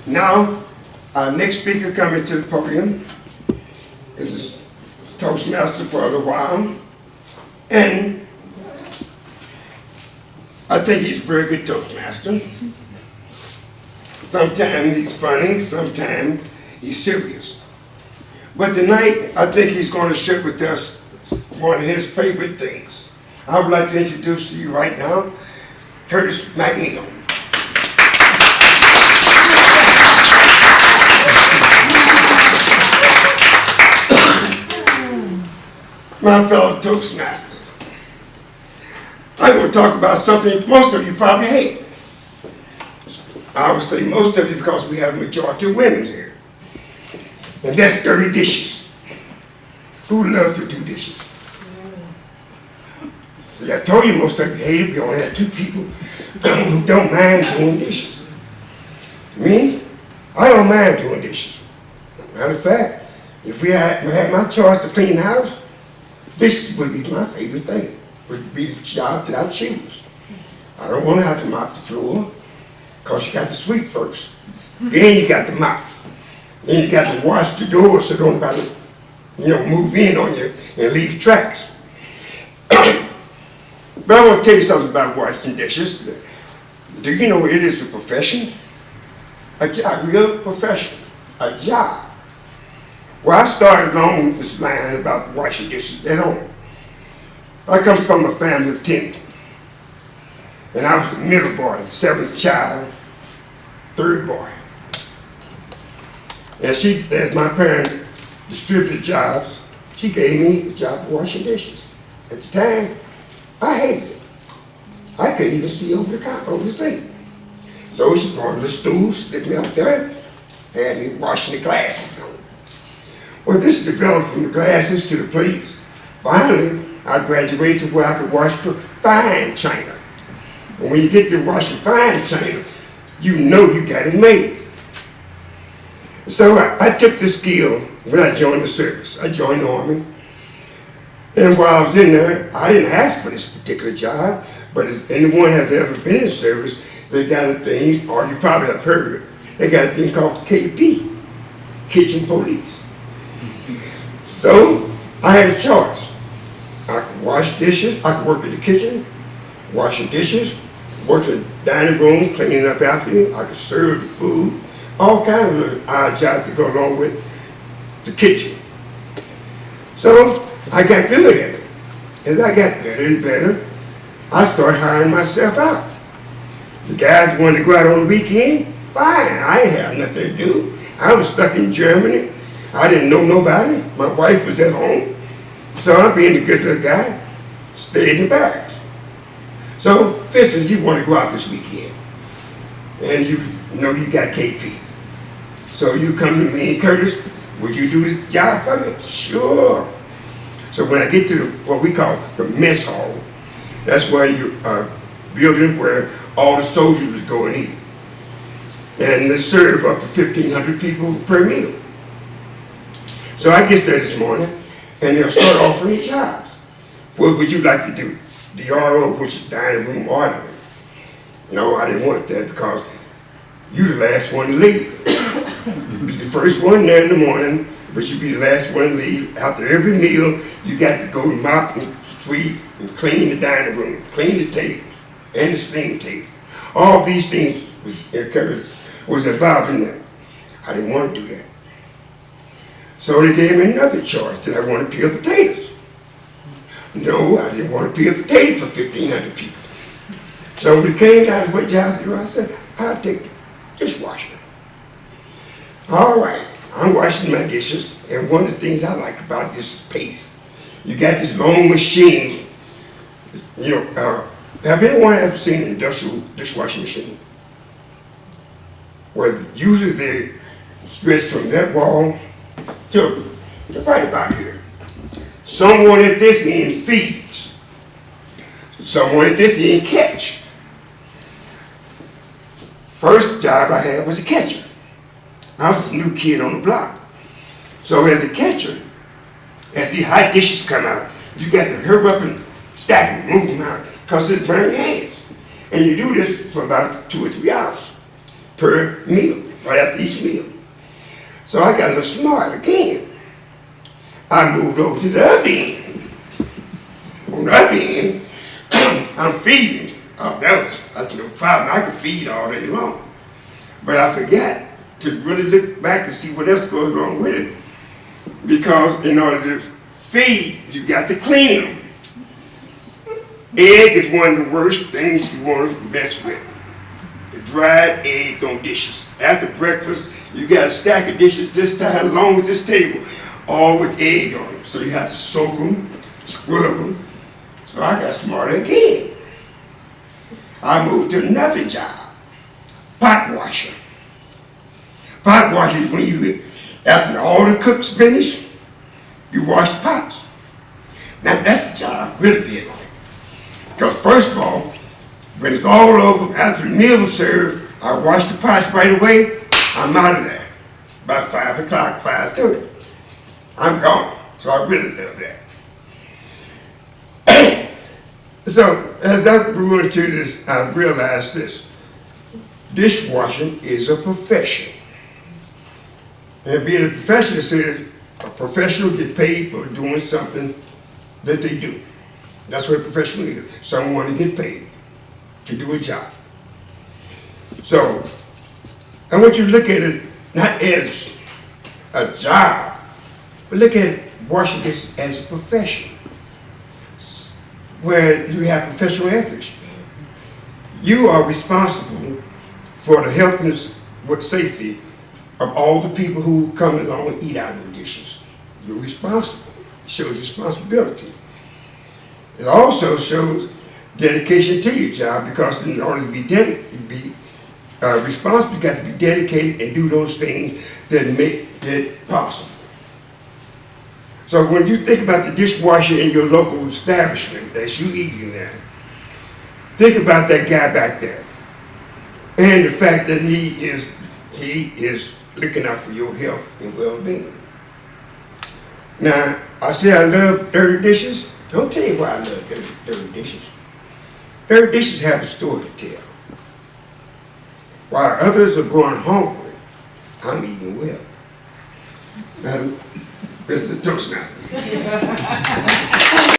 Now, our next speaker coming to the podium is a Toastmaster for a little while, and I think he's a very good Toastmaster. Sometimes he's funny, sometimes he's serious. But tonight, I think he's going to share with us one of his favorite things. I would like to introduce to you right now, Curtis McNeal. My fellow Toastmasters, I'm going to talk about something most of you probably hate. I would say most of you because we have a majority of women here. And that's dirty dishes. Who loves to do dishes? See, I told you most of you hate it. We only have two people who don't mind doing dishes. Me, I don't mind doing dishes. Matter of fact, if we had my choice to clean the house, dishes would be my favorite thing. Would be the job that I choose. I don't want to have to mop the floor, because you got to sweep first. Then you got to mop. Then you got to wash the doors so don't nobody, move in on you and leave tracks. But I want to tell you something about washing dishes. Do you know it is a profession? A job, real profession, a job. Well, I started along this line about washing dishes at home. I come from a family of 10. And I was the middle boy, the seventh child, third boy. And she, as my parents distributed jobs, she gave me the job of washing dishes. At the time, I hated it. I couldn't even see over the sink. So she brought me the stool, slipped me up there, had me washing the glasses on. Well, this developed from the glasses to the plates. Finally, I graduated to where I could wash the fine china. And when you get to washing fine china, you know you got it made. So I took this skill when I joined the service. I joined the Army. And while I was in there, I didn't ask for this particular job, but if anyone has ever been in the service, they got a thing, or you probably have heard, they got a thing called KP, Kitchen Police. So I had a choice. I could wash dishes, I could work in the kitchen, washing dishes, work in the dining room, cleaning up after you, I could serve the food, all kinds of odd jobs to go along with the kitchen. So I got good at it. As I got better and better, I started hiring myself out. The guys wanted to go out on the weekend, fine, I didn't have nothing to do. I was stuck in Germany. I didn't know nobody. My wife was at home. So I'm being a good little guy, stayed in the barracks. So this is, you want to go out this weekend. And you know you got KP. So you come to me, Curtis, would you do this job for me? Sure. So when I get to what we call the mess hall, that's where you building where all the soldiers was going to eat. And they serve up to 1,500 people per meal. So I get there this morning, and they'll start offering me jobs. What would you like to do? The RO, which is dining room ordering. No, I didn't want that because you're the last one to leave. You'd be the first one there in the morning, but you'd be the last one to leave. After every meal, you got to go mop and sweep and clean the dining room, clean the tables and the spinning table. All these things was involved in that. I didn't want to do that. So they gave me another choice. Did I want to peel potatoes? No, I didn't want to peel potatoes for 1,500 people. So when it came down to what job to do, I said, I'll take dishwasher. All right, I'm washing my dishes, and one of the things I like about it is pace. You got this long machine. Have anyone ever seen an industrial dishwashing machine? Where usually they stretch from that wall to right about here. Someone at this end feeds. Someone at this end catch. First job I had was a catcher. I was a new kid on the block. So as a catcher, as these hot dishes come out, you got to hurry up and stack them, move them out, because it burns your hands. And you do this for about 2 or 3 hours per meal. Right after each meal. So I got a little smart again. I moved over to the other end. On the other end, I'm feeding. Oh, that's no problem. I could feed all day long. But I forgot to really look back and see what else goes wrong with it. Because in order to feed, you got to clean them. Egg is one of the worst things you want to mess with. The dried eggs on dishes. After breakfast, you got a stack of dishes this time long as this table, all with egg on them. So you have to soak them, scrub them. So I got smarter again. I moved to another job, pot washer. Pot washer is when you, after all the cooks finish, you wash the pots. Now that's the job I really did like. Because first of all, when it's all over, after the meal was served, I wash the pots right away, I'm out of there. By 5 o'clock, 5:30. I'm gone. So I really love that. So as I grew into this, I realized this. Dishwashing is a profession. And being a professional says a professional gets paid for doing something that they do. That's what a professional is. Someone to get paid to do a job. So I want you to look at it not as a job, but look at washing this as a profession, where you have professional ethics. You are responsible for the health and safety of all the people who come along and eat out of the dishes. You're responsible. It shows responsibility. It also shows dedication to your job, because in order to be responsible, you got to be dedicated and do those things that make it possible. So when you think about the dishwasher in your local establishment that you eat in there, think about that guy back there and the fact that he is looking out for your health and well-being. Now, I say I love dirty dishes. I'll tell you why I love dirty dishes. Dirty dishes have a story to tell. While others are going hungry, I'm eating well. Madam, Mr. Toastmaster.